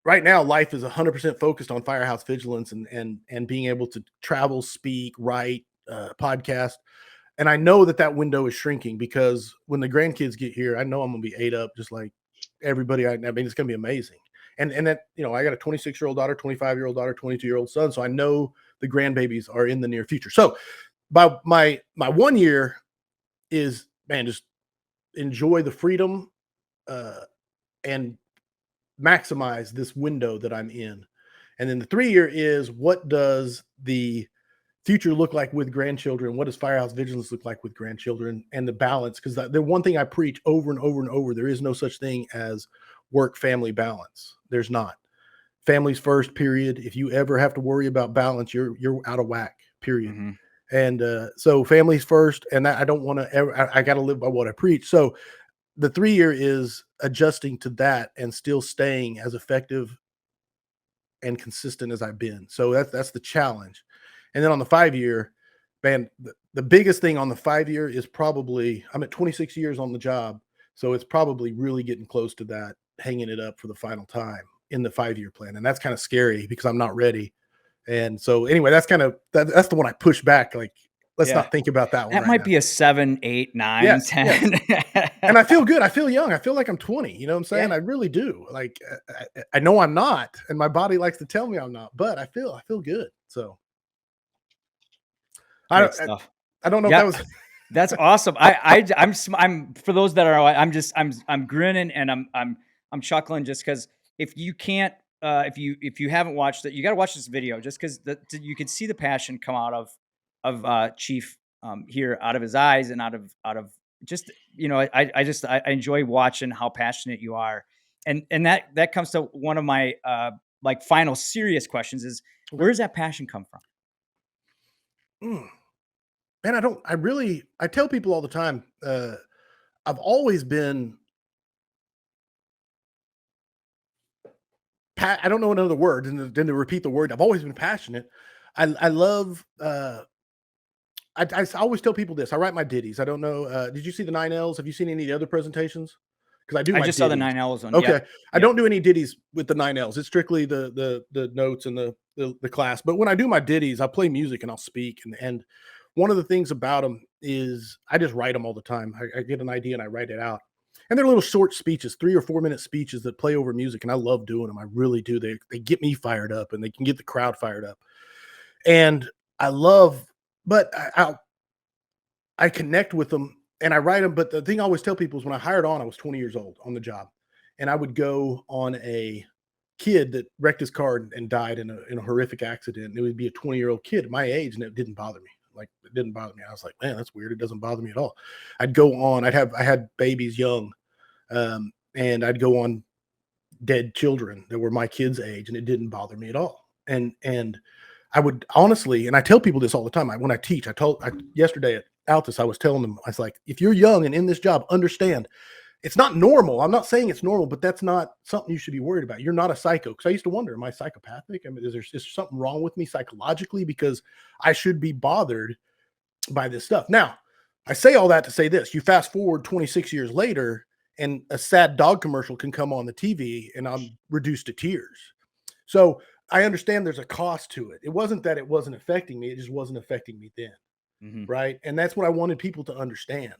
right now, life is 100% focused on Firehouse Vigilance and being able to travel, speak, write, podcast. And I know that window is shrinking, because when the grandkids get here, I know I'm going to be ate up just like everybody. I mean, it's going to be amazing. And that, I got a 26-year-old daughter, 25-year-old daughter, 22-year-old son. So I know the grandbabies are in the near future. So by my 1 year is, man, just enjoy the freedom and maximize this window that I'm in. And then the 3 year is, what does the future look like with grandchildren? What does Firehouse Vigilance look like with grandchildren, and the balance? Because the one thing I preach over and over and over, there is no such thing as work-family balance. There's not. Families first, period. If you ever have to worry about balance, you're out of whack, period. Mm-hmm. And so families first, and I don't want to ever, I got to live by what I preach. So the 3 year is adjusting to that and still staying as effective and consistent as I've been. So that's the challenge. And then on the 5 year, man, the biggest thing on the 5 year is probably, I'm at 26 years on the job. So it's probably really getting close to that, hanging it up for the final time in the 5 year plan. And that's kind of scary, because I'm not ready. And so anyway, that's the one I push back. Like, let's not think about that one. That might be a 7, 8, 9, 10. Yes. And I feel good. I feel young. I feel like I'm 20. You know what I'm saying? Yeah. I really do. Like, I know I'm not, and my body likes to tell me I'm not, but I feel good. So I don't know if that was. That's awesome. I'm for those that are, I'm grinning, and I'm chuckling, just because if you can't, if you haven't watched it, you got to watch this video, just because you can see the passion come out of Chief here, out of his eyes, and out of just, I enjoy watching how passionate you are. And that comes to one of my like final serious questions is, where does that passion come from? Man, I tell people all the time, I've always been, I don't know another word than to repeat the word. I've always been passionate. I love, I always tell people this. I write my ditties. I don't know. Did you see the 9 L's? Have you seen any of the other presentations? Because I just saw the 9 L's one. Okay. Yeah. I don't do any ditties with the 9 L's. It's strictly the notes and the class. But when I do my ditties, I play music and I'll speak. And one of the things about them is I just write them all the time. I get an idea and I write it out. And they're little short speeches, 3 or 4 minute speeches that play over music. And I love doing them. I really do. They get me fired up, and they can get the crowd fired up. And I love, but I connect with them. and I write them. But the thing I always tell people is when I hired on, I was 20 years old on the job, and I would go on a kid that wrecked his car and died in a horrific accident. And it would be a 20-year-old kid my age, and it didn't bother me. Like, it didn't bother me. I was like, man, that's weird. It doesn't bother me at all. I'd go on. I had babies young, and I'd go on dead children that were my kids' age, and it didn't bother me at all. And I would honestly, and I tell people this all the time. When I teach, yesterday at Altus, I was telling them, I was like, if you're young and in this job, understand it's not normal. I'm not saying it's normal, but that's not something you should be worried about. You're not a psycho. Because I used to wonder, am I psychopathic? I mean, is there something wrong with me psychologically because I should be bothered by this stuff? Now, I say all that to say this. You fast forward 26 years later, and a sad dog commercial can come on the TV, and I'm reduced to tears. So I understand there's a cost to it. It wasn't that it wasn't affecting me. It just wasn't affecting me then. Mhm. Right. And that's what I wanted people to understand.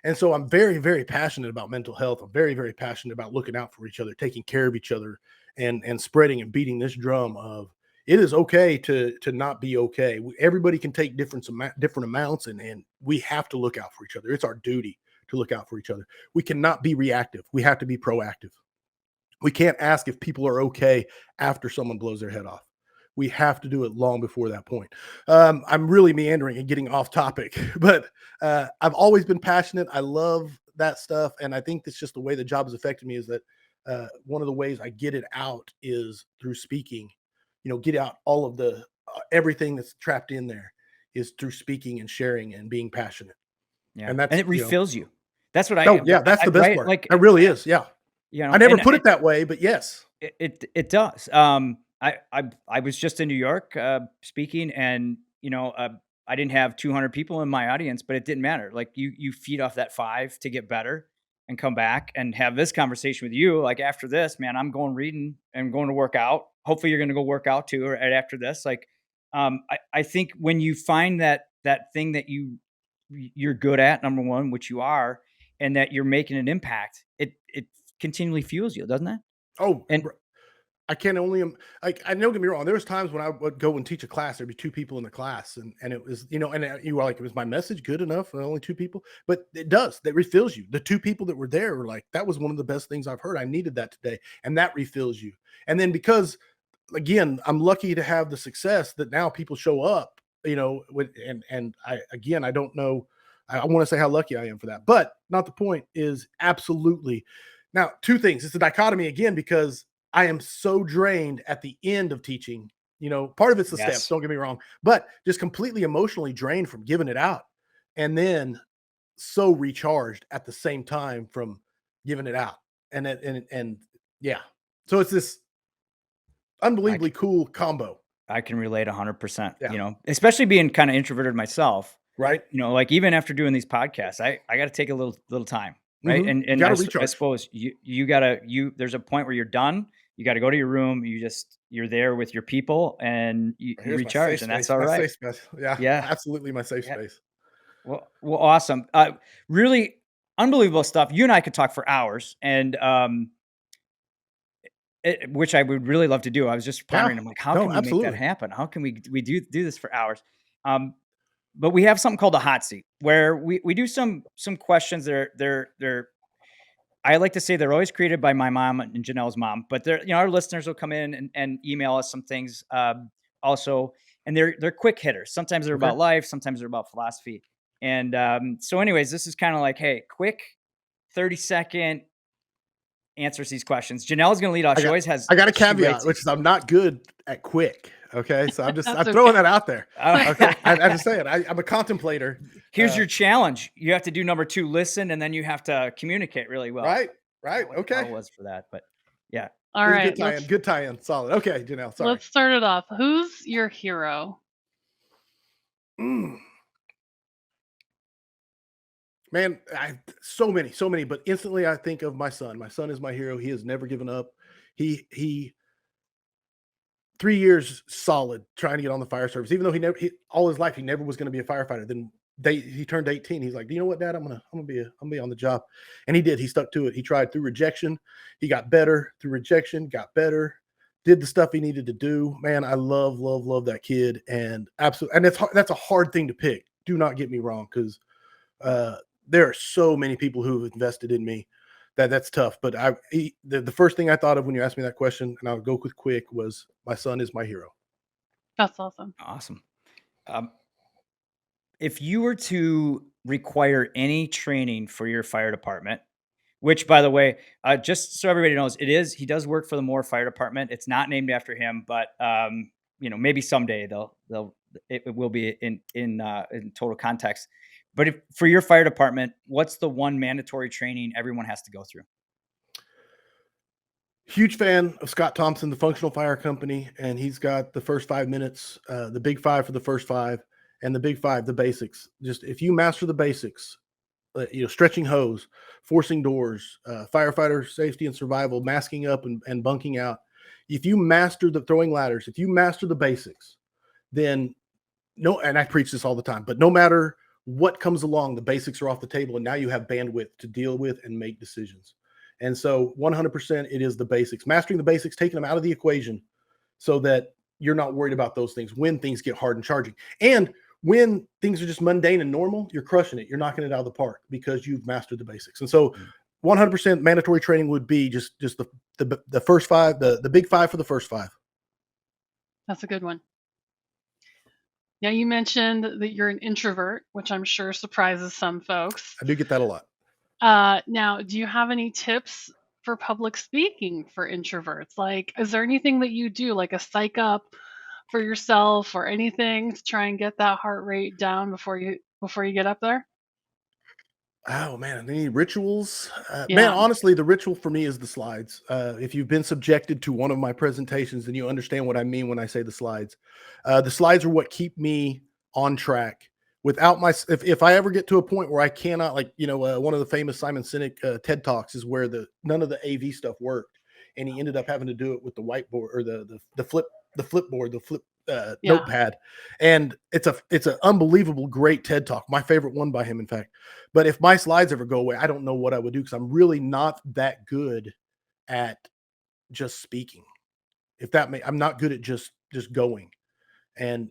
And so I'm very, very passionate about mental health. I'm very, very passionate about looking out for each other, taking care of each other, and spreading and beating this drum of it is okay to not be okay. Everybody can take different amounts, and we have to look out for each other. It's our duty to look out for each other. We cannot be reactive. We have to be proactive. We can't ask if people are okay after someone blows their head off. We have to do it long before that point. I'm really meandering and getting off topic, but I've always been passionate. I love that stuff. And I think that's just the way the job has affected me, is that one of the ways I get it out is through speaking. Get out all of the everything that's trapped in there is through speaking and sharing and being passionate. Yeah. And it refills you. That's what Oh, yeah, that's the best part. Like, it really is. Yeah. I never put it that way, but yes. It does. I was just in New York speaking, and I didn't have 200 people in my audience, but it didn't matter. Like, you feed off that 5 to get better and come back and have this conversation with you. Like, after this, man, I'm going reading and going to work out. Hopefully you're going to go work out too, right after this. Like, I think when you find that thing that you're good at, number one, which you are, and that you're making an impact, it continually fuels you, doesn't it? Oh, And I can only like, I don't get me wrong. There was times when I would go and teach a class, there'd be 2 people in the class, and it was, and you were like, was my message good enough for only 2 people? But that refills you. The 2 people that were there were like, that was one of the best things I've heard. I needed that today. And that refills you. And then, because again, I'm lucky to have the success that now people show up, and I don't know. I want to say how lucky I am for that, but not the point. Is absolutely. Now, 2 things. It's a dichotomy again, because I am so drained at the end of teaching. Part of it's the steps, don't get me wrong, but just completely emotionally drained from giving it out, and then so recharged at the same time from giving it out. And yeah. So it's this unbelievably cool combo. I can relate 100%, Yeah. especially being kind of introverted myself, Right. like, even after doing these podcasts, I got to take a little time. Right. Mhm. And Gotta I recharge. suppose there's a point where you're done. You got to go to your room. You're there with your people, and you Here's my recharge, safe and that's space, all my right. safe space. Yeah, Yeah. absolutely my safe Yeah. space. Well, awesome. Really unbelievable stuff. You and I could talk for hours, and which I would really love to do. I was just pondering. Yeah. I'm like, how No, can we make that absolutely. happen? How can we do this for hours? But we have something called a hot seat, where we do some questions. They're I like to say they're always created by my mom and Janelle's mom, but our listeners will come in and email us some things also, and they're quick hitters. Sometimes they're Okay. about life, sometimes they're about philosophy. And so anyways, this is kind of like, hey, quick 30-second answers these questions. Janelle's going to lead off. She always has. I got a She caveat, writes. which is I'm not good at quick. Okay. So I'm That's throwing okay. that out there. Okay. I just say it. I'm a contemplator. Here's your challenge. You have to do number 2, listen, and then you have to communicate really well. Right. Okay. Okay. Was for that, but yeah. All This is right. good tie-in. Solid. Okay, Janelle. Sorry. Let's start it off. Who's your hero? Man, so many, but instantly I think of my son. My son is my hero. He has never given up. He 3 years solid trying to get on the fire service, even though all his life he never was going to be a firefighter. Then he turned 18. He's like, do you know what, Dad? I'm gonna be on the job, and he did. He stuck to it. He tried through rejection. He got better through rejection. Got better. Did the stuff he needed to do. Man, I love that kid, and absolutely. And that's a hard thing to pick. Do not get me wrong, because there are so many people who have invested in me that's tough. But the first thing I thought of when you asked me that question, and I'll go quick, was my son is my hero. That's awesome. Awesome. Um, if you were to require any training for your fire department, which, by the way, just so everybody knows, he does work for the Moore Fire Department. It's not named after him, but maybe someday it will be in total context. But for your fire department, what's the one mandatory training everyone has to go through? Huge fan of Scott Thompson, the Functional Fire Company, and he's got the first 5 minutes, the big 5 for the first 5, and the big 5, the basics. Just if you master the basics, stretching hose, forcing doors, firefighter safety and survival, masking up and bunking out. If you master the throwing ladders, if you master the basics, then and I preach this all the time, but no matter what comes along, the basics are off the table, and now you have bandwidth to deal with and make decisions. And so 100% it is the basics, mastering the basics, taking them out of the equation so that you're not worried about those things when things get hard and charging. And when things are just mundane and normal, you're crushing it. You're knocking it out of the park because you've mastered the basics. And so 100% mandatory training would be just the first 5, the big 5 for the first 5. That's a good one. Yeah, you mentioned that you're an introvert, which I'm sure surprises some folks. I do get that a lot. Now, do you have any tips for public speaking for introverts? Like, is there anything that you do, like a psych up for yourself or anything to try and get that heart rate down before you get up there? Oh man, any rituals? Man, Yeah. honestly, the ritual for me is the slides. If you've been subjected to one of my presentations, then you understand what I mean when I say the slides. The slides are what keep me on track. Without if I ever get to a point where I cannot, one of the famous Simon Sinek TED Talks is where none of the AV stuff worked, and he ended up having to do it with the whiteboard or the flipboard, the flip Yeah. notepad. And it's an unbelievable great TED Talk, my favorite one by him, in fact. But if my slides ever go away, I don't know what I would do, because I'm really not that good at just speaking. I'm not good at just going. And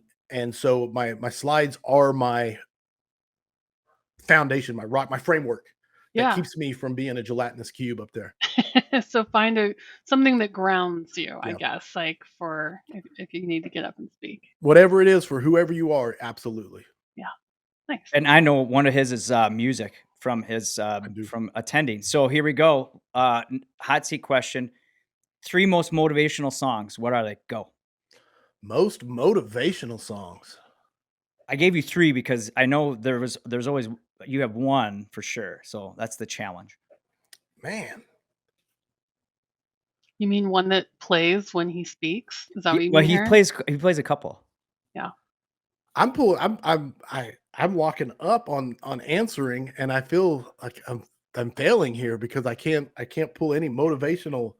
so my slides are my foundation, my rock, my framework that Yeah. keeps me from being a gelatinous cube up there. So find something that grounds you, I Yeah. guess, like for if you need to get up and speak. Whatever it is for whoever you are, absolutely. Yeah. Nice. And I know one of his is music from his do. from attending. So here we go. Hot seat question. 3 most motivational songs. What are they? Go. Most motivational songs. I gave you 3 because I know there's always, you have 1 for sure. So that's the challenge. Man. You mean one that plays when he speaks? Is that what you Well, mean, he Aaron? plays a couple. Yeah. I'm locking up on answering, and I feel like I'm failing here because I can't pull any motivational.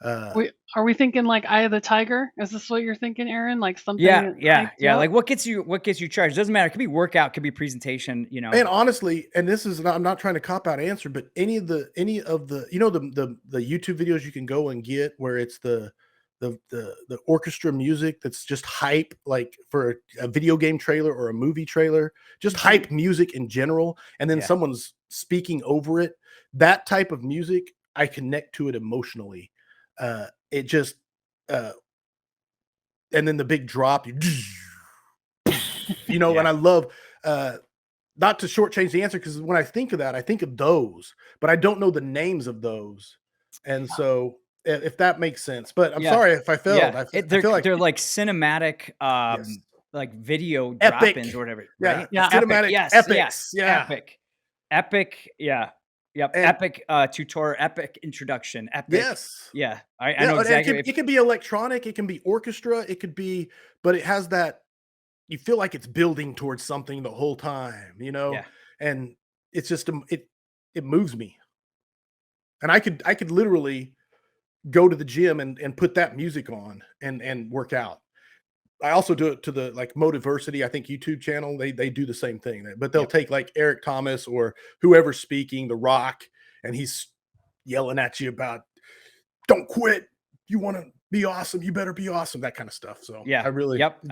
Are we thinking like Eye of the Tiger? Is this what you're thinking, Aaron? Like something Yeah, that yeah, hyped you yeah. up? Like what gets you charged? Doesn't matter. It could be workout, could be presentation. And honestly, and this is I'm not trying to cop out answer, but any of the the YouTube videos you can go and get where it's the orchestra music that's just hype, like for a video game trailer or a movie trailer, just hype music in general, and then someone's speaking over it. That type of music, I connect to it emotionally. It just and then the big drop, and I love not to shortchange the answer, because when I think of that, I think of those, but I don't know the names of those. And so if that makes sense, but I'm sorry if I failed. Yeah. I feel like they're like cinematic, yes. like video Epic. drop-ins or whatever, Yeah. right? Yeah. Cinematic Epic. Yes, epics. yes. Yeah. Epic. Yeah. Yep. And epic tutorial, epic introduction, epic. yes. Yeah. I know and exactly. it could be electronic, it can be orchestra, it could be, but it has that, you feel like it's building towards something the whole time, Yeah. and it's just it moves me. And I could literally go to the gym and put that music on and work out. I also do it to the Motiversity, I think, YouTube channel. They do the same thing, but they'll take like Eric Thomas or whoever's speaking, The Rock, and he's yelling at you about, don't quit. You want to be awesome, you better be awesome, that kind of stuff. So Yeah. I really Yep.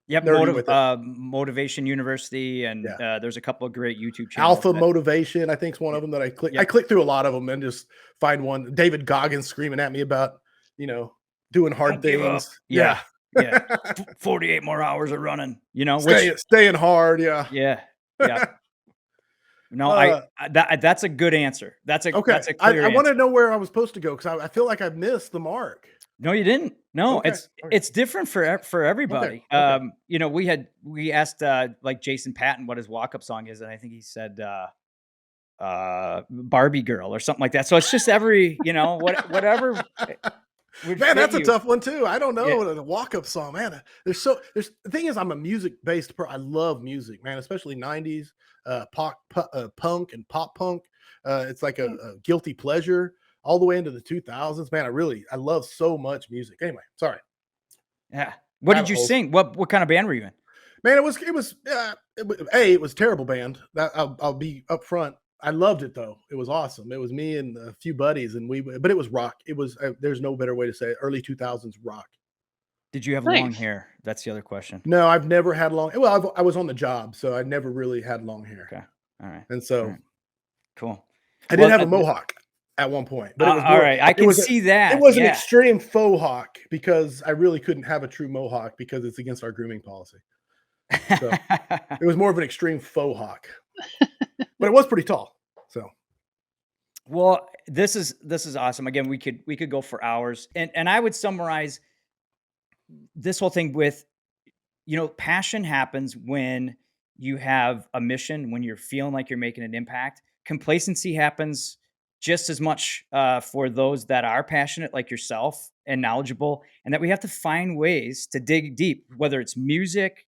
Yep, nerdy with it. Motivation University, and Yeah. there's a couple of great YouTube channels. Alpha Motivation, I think, is one Yeah, of them that I click. I yep. click through a lot of them and just find one. David Goggins screaming at me about, doing hard Don't give up. things. Yeah, Yeah. yeah. 48 more hours of running. Which Staying hard. Yeah. yeah, yeah. No, Uh, that's a good answer. That's okay. a clear I want to answer. know where I was supposed to go because I feel like I missed the mark. No, you didn't. No, Okay. All right. it's different for everybody. Okay. We asked like Jason Patton what his walk-up song is, and I think he said Barbie Girl or something like that. So it's just every, whatever would Man, fit that's a you. tough one too. I don't know Yeah. the walk-up song, man. There's the thing is, I'm a music-based I love music, man, especially 90s punk and pop punk. It's like a guilty pleasure all the way into the 2000s. Man, I love so much music. Anyway, sorry. Yeah. What did Rabbit you holes. sing? What kind of band were you in? Man, it was a terrible band. That I'll be upfront. I loved it though. It was awesome. It was me and a few buddies, but it was rock. It was there's no better way to say it. Early 2000s rock. Did you have long Nice. hair? That's the other question. No, I've never had long. Well, I was on the job, so I never really had long hair. Okay. All right. And All so right. Cool. I did Well, have a mohawk at one point, but it was all more. right. I can see that. It was an Yeah. extreme faux hawk because I really couldn't have a true mohawk because it's against our grooming policy. So it was more of an extreme faux hawk, but it was pretty tall. So Well, this is awesome. Again, we could go for hours, and I would summarize this whole thing with, passion happens when you have a mission, when you're feeling like you're making an impact. Complacency happens just as much for those that are passionate, like yourself, and knowledgeable, and that we have to find ways to dig deep, whether it's music,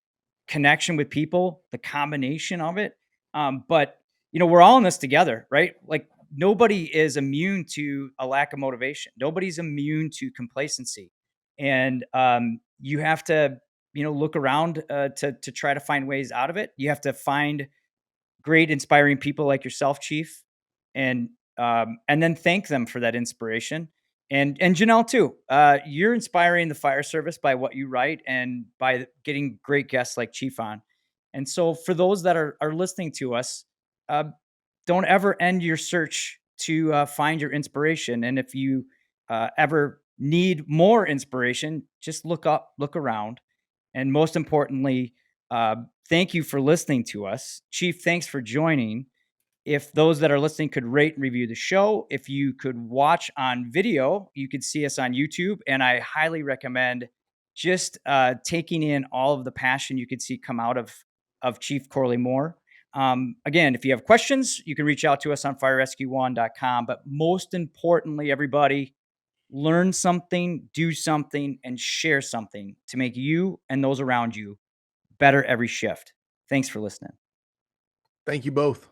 connection with people, the combination of it. But we're all in this together, right? Like nobody is immune to a lack of motivation. Nobody's immune to complacency, and you have to look around to try to find ways out of it. You have to find great, inspiring people like yourself, Chief, and then thank them for that inspiration. And Janelle too. You're inspiring the fire service by what you write and by getting great guests like Chief on. And so, for those that are listening to us, uh, don't ever end your search to find your inspiration. And if you ever need more inspiration, just look up, look around, and most importantly, thank you for listening to us. Chief, thanks for joining. If those that are listening could rate and review the show, if you could watch on video, you could see us on YouTube. And I highly recommend just taking in all of the passion you could see come out of Chief Corley Moore. Again, if you have questions, you can reach out to us on firerescue1.com. But most importantly, everybody, learn something, do something, and share something to make you and those around you better every shift. Thanks for listening. thank you both.